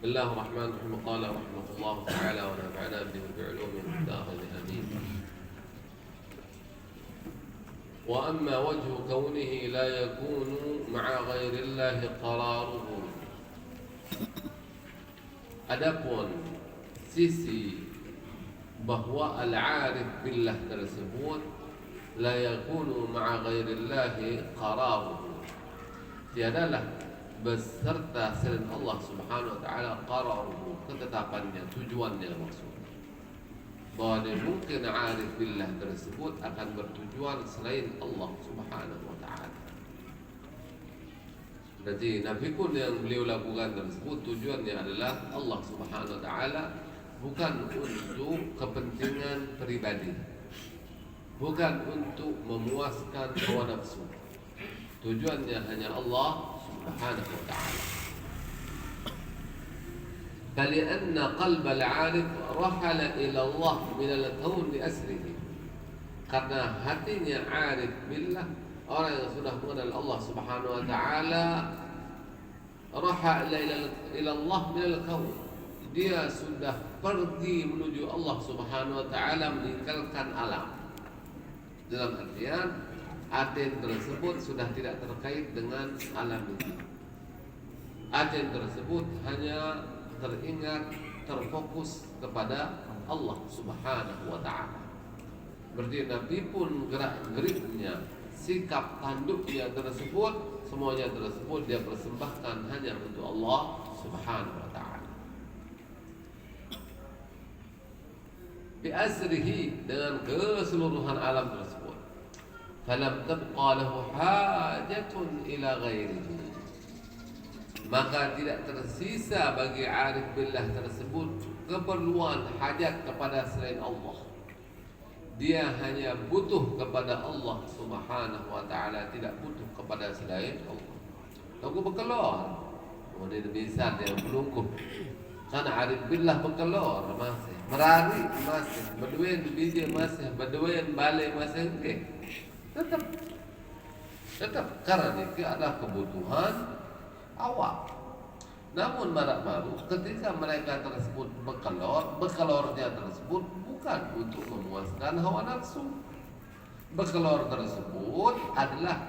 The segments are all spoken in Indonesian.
بسم الله الرحمن الرحيم. قال رحمه الله تعالى ونفعنا به بعلومه الدارين آمين. وأما وجه كونه لا يكون مع غير الله قراره. Adapun sisi bahwa al-arif billah tersebut la yakunu ma'a ghairillahi qararuhu, tiadalah beserta selain Allah subhanahu wa ta'ala qararuhu, ketetapannya, tujuannya maksud. Bahwa mungkin arif billah tersebut akan bertujuan selain Allah subhanahu wa ta'ala. Berarti Nabi pun yang beliau lakukan tersebut tujuannya adalah Allah subhanahu wa ta'ala, bukan untuk kepentingan pribadi, bukan untuk memuaskan hawa nafsu. Tujuannya hanya Allah subhanahu wa ta'ala. فلأن قلب العارف رحل إلى الله من الكون بأسره. Karena hatinya arif billah, orang yang sudah mengenal Allah subhanahu wa ta'ala, rahala ila Allah min al-kawn, dia sudah pergi menuju Allah subhanahu wa ta'ala, meninggalkan alam. Dalam artian aten tersebut sudah tidak terkait dengan alam ini. Aten tersebut hanya teringat, terfokus kepada Allah subhanahu wa ta'ala. Berarti Nabi pun gerak-geriknya, sikap tanduknya tersebut, semuanya tersebut dia persembahkan hanya untuk Allah subhanahu wa ta'ala. Bi'asrihi, dengan keseluruhan alam tersebut. Falam tabqa lahu hajatun ila ghairihi, maka tidak tersisa bagi arif billah tersebut keperluan hajat kepada selain Allah. Dia hanya butuh kepada Allah subhanahu wa ta'ala, tidak butuh kepada selain Allah. Aku berkelor, kemudian bisa dia melungkuh. Karena arif billah berkelor masih, merari masih, berduin biji masih, berduin balik masih, tetap karena itu adalah kebutuhan awak. Namun baru ketika mereka tersebut berkelornya tersebut bukan untuk memuaskan hawa nafsu. Berkelor tersebut adalah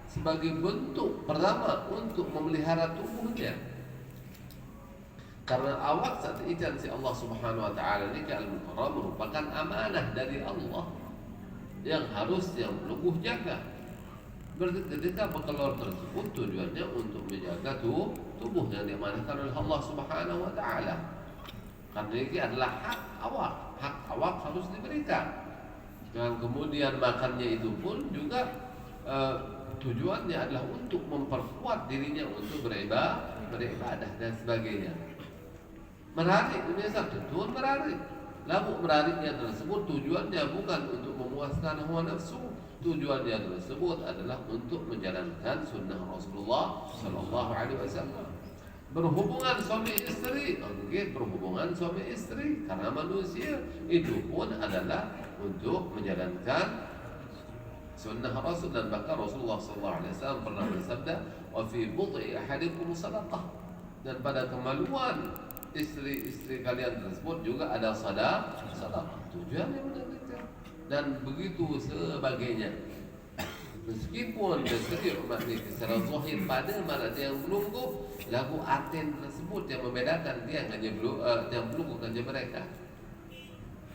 sebagai bentuk pertama untuk memelihara tubuhnya. Karena awak saat ijan si Allah subhanahu wa ta'ala ini al-mukarram merupakan amanah dari Allah yang harus yang luguh jaga. Berarti ketika berkelor tersebut tujuannya untuk menjaga tubuh yang diamanahkan oleh Allah subhanahu wa ta'ala. Karena ini adalah hak awak harus diberikan. Dan kemudian makannya itu pun juga tujuannya adalah untuk memperkuat dirinya untuk beribadah dan sebagainya. Merari dunia satu Tuhan merari. Lalu merarinya tersebut tujuannya bukan untuk memuaskan hawa nafsu. Tujuannya tersebut adalah untuk menjalankan sunnah Rasulullah Sallallahu Alaihi Wasallam. Berhubungan suami istri, berhubungan suami istri, karena manusia itu pun adalah untuk menjalankan sunnah Rasul. Dan bahkan Rasulullah Sallallahu Alaihi Wasallam pernah bersabda, "Wa fi bud'i ahadikum sadaqah." Dan pada kemaluan istri-istri kalian tersebut juga ada sedekah. Tujuannya menjalankan. Dan begitu sebagainya. Meskipun dari umat ini secara zahir pada marat yang melungkuh, lagu aten tersebut yang membedakan dia hanya yang melungkuh saja mereka.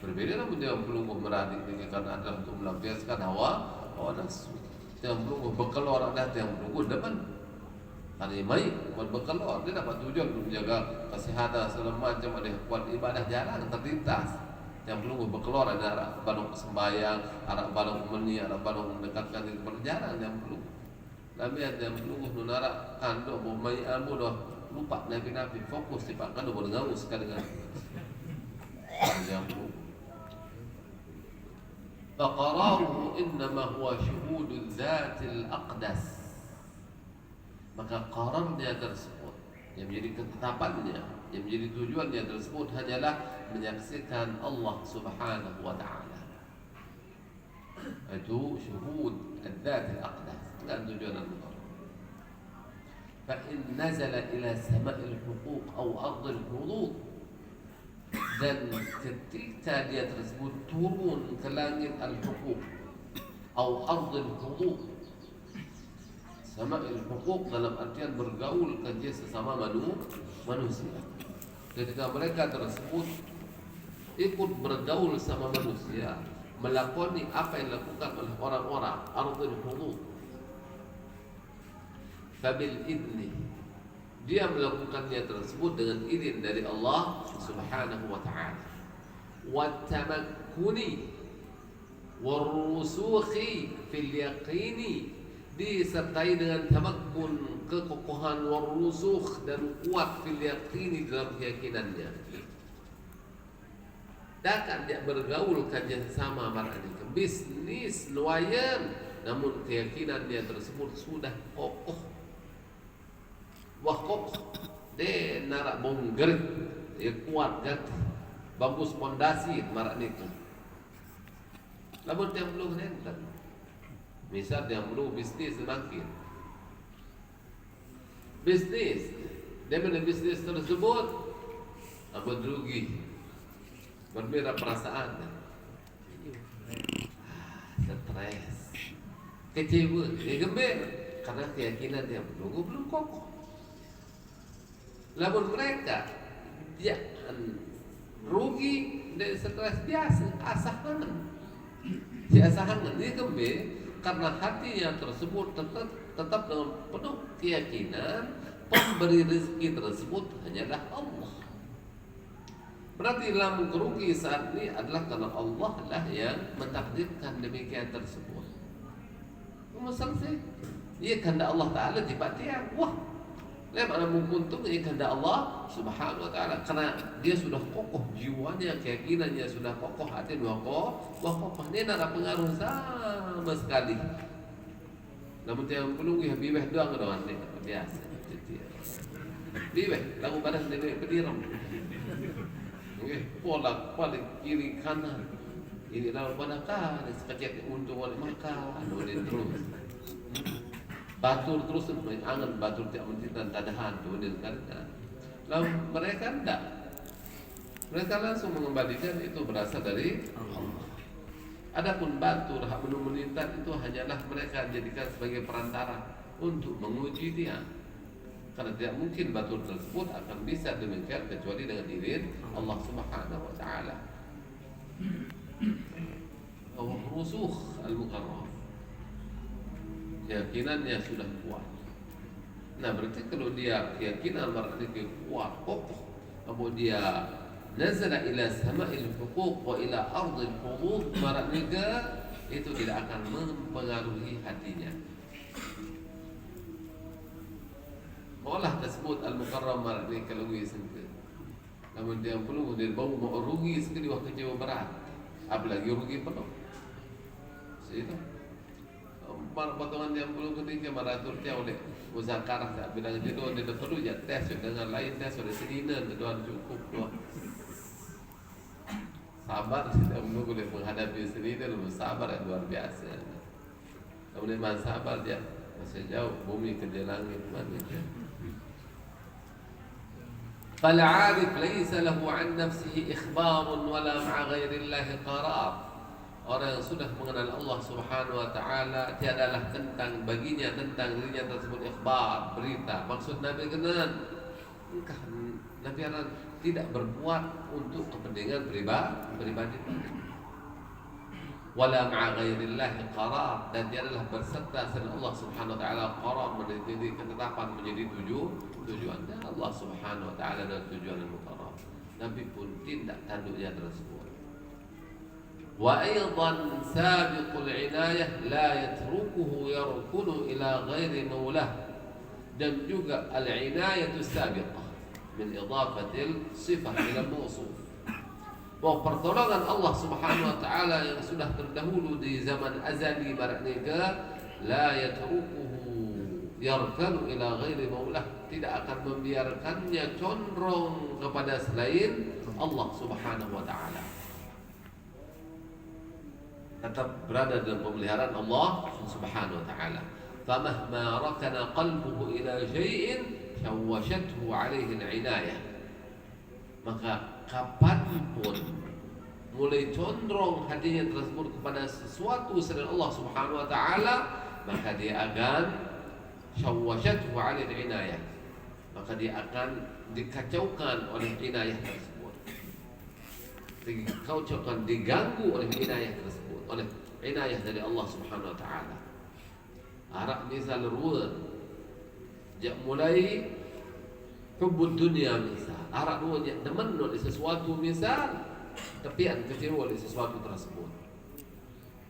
Berbeda namun dia yang melungkuh meradi ini karena adalah untuk melampiaskan hawa nafsu. Yang melungkuh berkelor ada yang melungkuh depan. Karena mai buat berkelor dia dapat tujuan untuk menjaga kesehatan segala macam, ada kuat ibadah jarang terlintas. Yang belum berkelor ada arah balong sembahyang, arah balong meni, arah balong mendekatkan diri kepada jarang yang belum. Nabi ada yang belum nunara kando bomai ambo doh lupa nabi fokus di pak kando boleh ngaus sekali dengan yang belum. Faqarahu innama huwa syuhudul zatil aqdas. Maka qararnya tersebut yang menjadi ketetapannya, yang menjadi tujuannya tersebut hanyalah menyaksikan Allah subhanahu wa ta'ala. Itu syuhud al-dzat al-aqdas, dan tujuan al-muqarrab. fa in nazala ila sama'il huquq aw ardil hudud, dan ketika dia tersebut turun ke langit al-huquq atau ardil hudud. Sama'il huquq dalam artian bergaul kerja sesama manusia. Ketika mereka tersebut ikut bergaul sama manusia, melakoni apa yang dilakukan oleh orang-orang ardil hudud, fabil idni, dia melakukannya tersebut dengan izin dari Allah Subhanahu wa ta'ala. Wa tamakkuni warusukhi fil yaqini, disertai dengan tamakkun, kekokohan, warusukh, dan kuat fil yaqini, dalam keyakinannya. Takkan dia bergaul kerja sama marahnya bisnis luayan, namun keyakinan dia tersebut sudah kokoh. Wah kokoh, dia narak bongger, dia kuat kan, bagus pondasi marak itu. Namun dia belum hendak. Misal dia belum bisnis semakin bisnis, dia punya bisnis tersebut amat rugi, berbeda perasaan, stres, kecewa, dia gembir karena keyakinan dia belum kokoh. Lamun mereka dia rugi dari stres biasa, asahan, dia gembir karena hatinya tersebut tetap dengan penuh keyakinan pemberi rezeki tersebut hanyalah Allah. Berarti lamun kerugi saat ini adalah karena Allah lah yang mentakdirkan demikian tersebut. Selesai. Ia kehendak Allah Ta'ala dipatihan. Wah, mana mungkuntung ia kehendak Allah Subhanahu wa ta'ala, karena dia sudah kokoh jiwanya, keyakinannya sudah kokoh, hatinya kokoh, dia tak ada pengaruh sama sekali. Namun yang perlu bibeh doang doang ni biasa. Bibeh lagu badan dia berdiram. Okey, pola kiri kanan. Ini lalu pada kan sekejap untung oleh makan, oleh terus. Batur terus angan batur tiap mencintai tadahan tu dia kan. Lalu mereka tidak. Mereka langsung mengembalikan itu berasal dari Allah. Adapun batur hak menuntunkan itu hanyalah mereka jadikan sebagai perantara untuk menguji dia. Karena tidak mungkin batur tersebut akan bisa demikian kecuali dengan izin Allah Subhanahu wa ta'ala. Rusukh al-mukarram, keyakinannya sudah kuat. Nah berarti kalau dia keyakinan berarti kuat, kokoh, kalau dia nazala ila sama'il huquq wa ila ardil hudud, berarti itu tidak akan mempengaruhi hatinya. Olah tersebut al-mukarram berarti kalau gue sengke. Namun dia perlu dia bau mau rugi sekali waktu kecewa berat, apalagi rugi penuh. Itu potongan yang perlu ketika maratur dia oleh muzakarah tak bilang dia doa dia perlu ya tes dengan lain tes oleh sedina doa cukup doa. Sabar tidak boleh menghadapi sedina, lebih sabar yang luar biasa. Kemudian mana sabar dia masih jauh bumi ke langit mana dia. فالعارف ليس له عن نفسه إخبار ولا مع غير الله قرار. Orang yang sudah mengenal Allah Subhanahu wa ta'ala, tiadalah tentang baginya tentang dirinya tersebut ikhbar, berita. Maksud Nabi kenan Nabi akan tidak berbuat untuk kepentingan pribadi. Wala ma'a ghairillahi qarar, dan tiadalah berserta selain Allah Subhanahu wa ta'ala qarar, menjadi ketetapan, menjadi tujuan Allah Subhanahu wa ta'ala dan tujuan al-muqarrab. Nabi pun tidak tanduknya tersebut. Wa aidan sabiqul inayah la yatrukuhu yarkunu ila ghairi maulah, dan juga al-inayatu sabiqah min idafatil sifah ila mawsuf, bahwa pertolongan Allah Subhanahu wa ta'ala yang sudah terdahulu di zaman azali baraknya la yatrukuhu yarkanu ila ghairi maulah, tidak akan membiarkannya condong kepada selain Allah Subhanahu wa ta'ala, tetap berada dalam pemeliharaan Allah Subhanahu wa ta'ala. famahma rakana qalbuhu ila syai'in syawwashathu 'alaihi al-'inayah. Maka kapanpun mulai condong hatinya tersebut kepada sesuatu selain Allah Subhanahu wa taala, maka dia akan syawwashathu 'alaihi al-'inayah. Maka dia akan dikacaukan oleh inayah tersebut, dikacaukan, diganggu oleh inayah tersebut, oleh inayah dari Allah Subhanahu wa taala. Arak misal ruwa jak mulai hubud dunia misal arak ruwa jak demen oleh sesuatu misal tepian kecewa oleh sesuatu tersebut.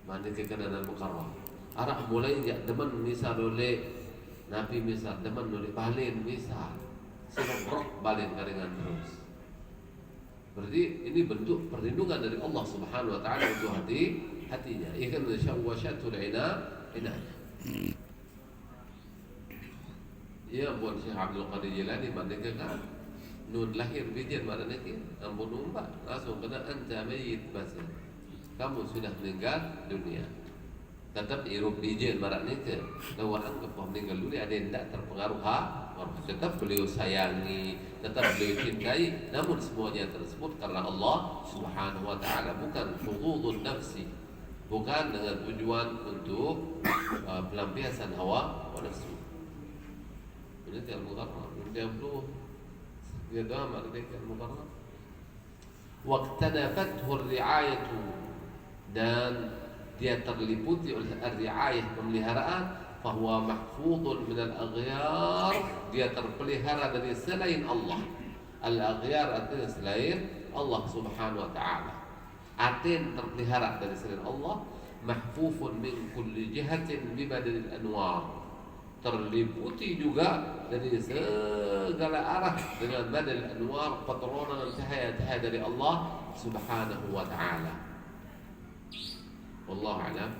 Mana kekenangan mukarram arak mulai jak demen misal oleh Nabi misal demen oleh balin misal sirok balin karingan terus. Berarti ini bentuk perlindungan dari Allah Subhanahu wa taala untuk hatinya. Ikan syawwashatul inayah. Ya buat Syekh Abdul Qadir Jilani mandeka kan nun lahir bijen mana nanti ampun umbat langsung kena anta mayit basa. Kamu sudah meninggal dunia. Tetap hirup bijen marak nanti. Kalau anggap kau meninggal dunia ada yang tidak terpengaruh tetap beliau sayangi, tetap beliau cintai, namun semuanya tersebut karena Allah Subhanahu wa taala, bukan hududun nafsi, bukan dengan tujuan untuk pelampiasan hawa nafsu. Ini al-muqarrar, dia perlu dia doa merdeka al-muqarrar. Waqtanafathu ar-ri'ayatu, dan dia terliputi oleh ar-ri'ayah, pemeliharaan, fahuwa mahfudun minal aghyar, dia terpelihara dari selain Allah. Al-aghyar artinya selain Allah Subhanahu wa ta'ala. Atin terpelihara dari selain Allah. Mahfufun min kulli jihatin bibadil anwar, terliputi juga dari segala arah dengan badal anwar, peterangan cahaya-cahaya dari Allah Subhanahu wa ta'ala. Wallahu a'lam.